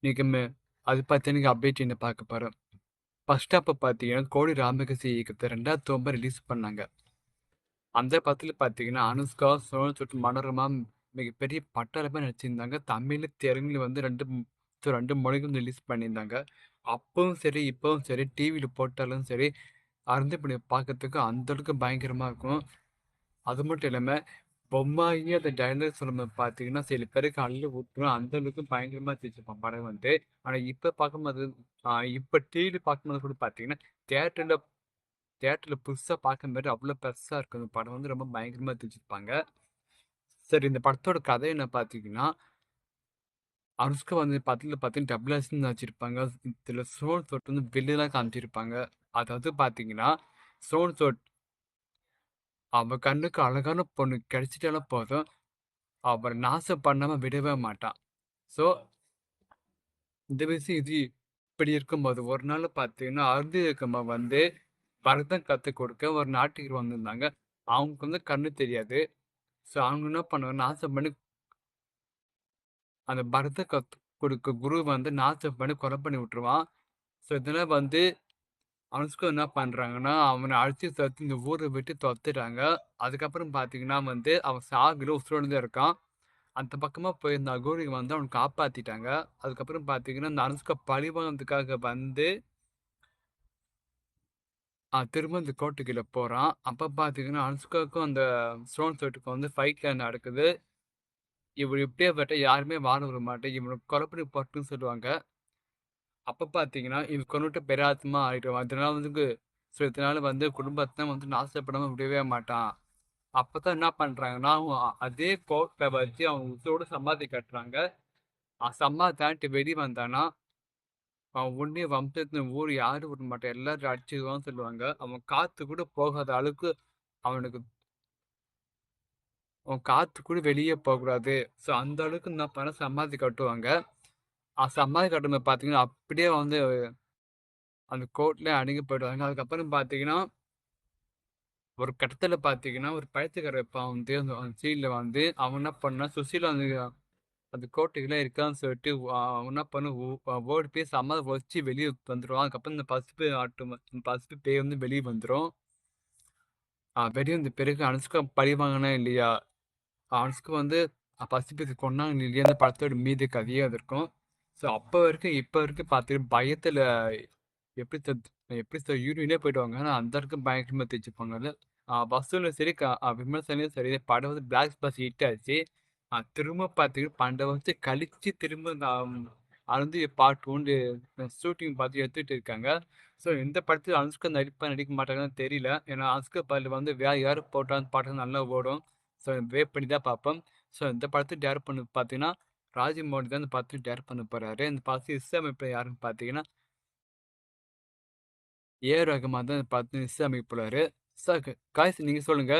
இன்னைக்கு அது பார்த்தீங்கன்னா அப்டேட் என்ன பார்க்க போறோம். ஃபர்ஸ்ட் ஹாஃப் பார்த்தீங்கன்னா, கோடி ராமகசி இயக்கத்துல 2வது தொகுப்பு ரிலீஸ் பண்ணாங்க. அந்த படத்துல பார்த்தீங்கன்னா, அனுஷ்கா, சோனு சூட், மனோரமா மிகப்பெரிய பட்டாளமே நடிச்சிருந்தாங்க. தமிழ், தெலுங்குல வந்து 2 மொழிகளும் ரிலீஸ் பண்ணியிருந்தாங்க. அப்பவும் சரி, இப்பவும் சரி, டிவில போட்டாலும் சரி, அருந்து இப்படி பார்க்கறதுக்கு அந்த அளவுக்கு பயங்கரமா இருக்கும். அது மட்டும் இல்லாம, பொம்மாயி அந்த டயலாக் சொல்லும்போது பார்த்தீங்கன்னா, சில பேருக்கு அள்ளி ஊத்துரும். அந்த அளவுக்கு பயங்கரமா இருந்துச்சு படம் வந்து. ஆனா இப்ப பார்க்கும்போது இப்ப டிவில பார்க்கும்போது கூட பார்த்தீங்கன்னா, தியேட்டர்ல தியேட்டர்ல புதுசா பார்க்கும்போது அவ்வளோ பெருசா இருக்கும். அந்த படம் வந்து ரொம்ப பயங்கரமா எடுத்து சரி இந்த படத்தோட கதை என்ன பார்த்தீங்கன்னா, அனுஷ்கா வந்து படத்துல பார்த்தீங்கன்னா டபுள் ஆக்ஷன் நடிச்சிருப்பாங்க. இதுல சோனு சூட் வந்து வில்லனா காமிச்சிருப்பாங்க. அதாவது பார்த்தீங்கன்னா, சோனு சூட் அவ கண்ணுக்கு அழகான பொண்ணு கிடைச்சிட்டாலே போதும், அவர நாசம் பண்ணாம விடவே மாட்டான். ஸோ இந்த விஷயம் இது இப்படி இருக்கும்போது, ஒரு நாள் பார்த்தீங்கன்னா, அருந்ததி இயக்கமா வந்து பரதம் கத்துக் கொடுக்க ஒரு நாட்டுக்கு வந்திருந்தாங்க. அவங்களுக்கு வந்து கண்ணு தெரியாது. ஸோ அவங்க என்ன பண்ணுவாங்க, நாசம் பண்ணி அந்த பரதம் கத்துக் கொடுக்க குரு வந்து நாசம் பண்ணி கொலை பண்ணி விட்டுருவான். ஸோ இதனால வந்து அனுஷ்கா என்ன பண்றாங்கன்னா, அவன அடிச்சு துரத்தி இந்த ஊர விட்டு தொரத்திடுறாங்க. அதுக்கப்புறம் பார்த்தீங்கன்னா வந்து, அவன் சாகல உயிரோட தான் இருக்கான். அந்த பக்கமா போயிருந்த அகோரி வந்து அவன காப்பாத்திட்டாங்க. அதுக்கப்புறம் பார்த்தீங்கன்னா, இந்த அனுஷ்கா பழி வாங்குறதுக்காக வந்து திரும்ப இந்த கோட்டைக்குள்ள போறான். அப்ப பார்த்தீங்கன்னா, அனுஷ்காவுக்கும் அந்த ஸ்டோன் சர்டுக்கும் வந்து ஃபைட்ல நடக்குது. இவரு எப்படியாப்பட்ட யாருமே வாழ விட மாட்டேன். இவன கொலை பண்ணி போட்டுன்னு சொல்லுவாங்க. அப்ப பார்த்தீங்கன்னா, இவன் கொன்னுட்டு பெராத்மா ஆயிடுவான். அதனால வந்து இதனால வந்து குடும்பத்த வந்து நாசப்படாம விடவே மாட்டான். அப்பதான் என்ன பண்றாங்கன்னா, அதே கோர்ட்ல வச்சு அவன் உயிரோட சமாதி கட்டுறாங்க. சமாதி தாண்டி வெளிய வந்தான்னா, அவன் உடனே வம்சத்துல ஊர் யாரும் விட மாட்டான். எல்லாரும் அடிச்சிருவான்னு சொல்லுவாங்க. அவன் காத்து கூட போகாத அளவுக்கு அவனுக்கு அவன் காத்து கூட வெளியே போகக்கூடாது. ஸோ அந்த அளவுக்கு என்ன பண்ண சமாதி கட்டுவாங்க. சமாதி கட்டும்போது பார்த்தீங்கன்னா, அப்படியே வந்து அந்த கோர்ட்லயே அடங்கி போயிடுவாங்க. அதுக்கப்புறம் பார்த்தீங்கன்னா, ஒரு கட்டத்துல பார்த்தீங்கன்னா, ஒரு பைத்தியக்கார இருப்பான் வந்து அந்த சீன்ல வந்து அவன் என்ன பண்ணான், சுசீலா வந்து அந்த கோட்டைக்குள்ள இருக்கான்னு சொல்லிட்டு அவன் என்ன பண்ண ஓடி போய் சமாதி வச்சு வெளிய வந்துருவான். அதுக்கப்புறம் இந்த பசுப்பு ஆட்டும் பசுப்பு பேய் வந்து வெளிய வந்துரும். வெளிய வந்த பிறகு அனுஷ்கா பழி வாங்குனா இல்லையா? அனுஷ்கா வந்து பசிபிக்கு கொன்னாங்க இல்லையா? அந்த படத்தோட மீதி கதையே அது இருக்கும். ஸோ அப்ப வரைக்கும், இப்ப வரைக்கும் பார்த்தீங்கன்னா, பயத்துல எப்படி தத் எப்படி யூரினே போயிடுவாங்க. ஆனா அந்த அளவுக்கு பயங்கரமா தேய்ச்சுப்பாங்கல்ல. வசூலும் சரி, விமர்சனையும் சரி, படம் வந்து பிளாக் பஸ்டர் ஹிட் ஆச்சு. திரும்ப பார்த்தீங்கன்னா, 12 வருஷம் கழிச்சு திரும்ப அழுது பார்ட் 1 ஷூட்டிங் பார்த்து எடுத்துட்டு இருக்காங்க. ஸோ இந்த படத்துல அனுஷ்கா நடிக்க மாட்டாங்களான்னு தெரியல. ஏன்னா அனுஷ்கா பதில் வந்து வேற யாரு போட்டா அந்த படம் நல்லா ஓடும். ஸோ வெயிட் பண்ணி தான் பார்ப்போம். ஸோ இந்த படத்த டைரக்ட் பண்ணது பார்த்தீங்கன்னா, ராஜமௌழி தான் இந்த படத்த டைரக்ட் பண்ண போறாரு. இந்த படத்துக்கு இசையமைப்பாளர் யாருன்னு பார்த்தீங்கன்னா, ரகுமான் தான் இந்த படத்துக்கு இசையமைக்க போறாரு. சார் காய்ஸ் நீங்க சொல்லுங்க.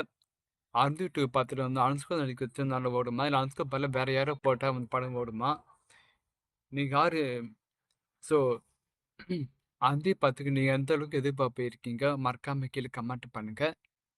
அருந்ததி 2 பார்த்துட்டு வந்து அனுஷ்கா நடிக்க வச்சா நல்லா ஓடுமா? இல்ல அனுஷ்கா பதிலா வேற யாரோ போட்டா அந்த படம் ஓடுமா? நீங்க யாரு ஸோ அருந்ததி படத்துக்கு நீங்க எந்த அளவுக்கு எதிர்பார்ப்பு இருக்கீங்க? மறக்காம கீழ கமெண்ட் பண்ணுங்க.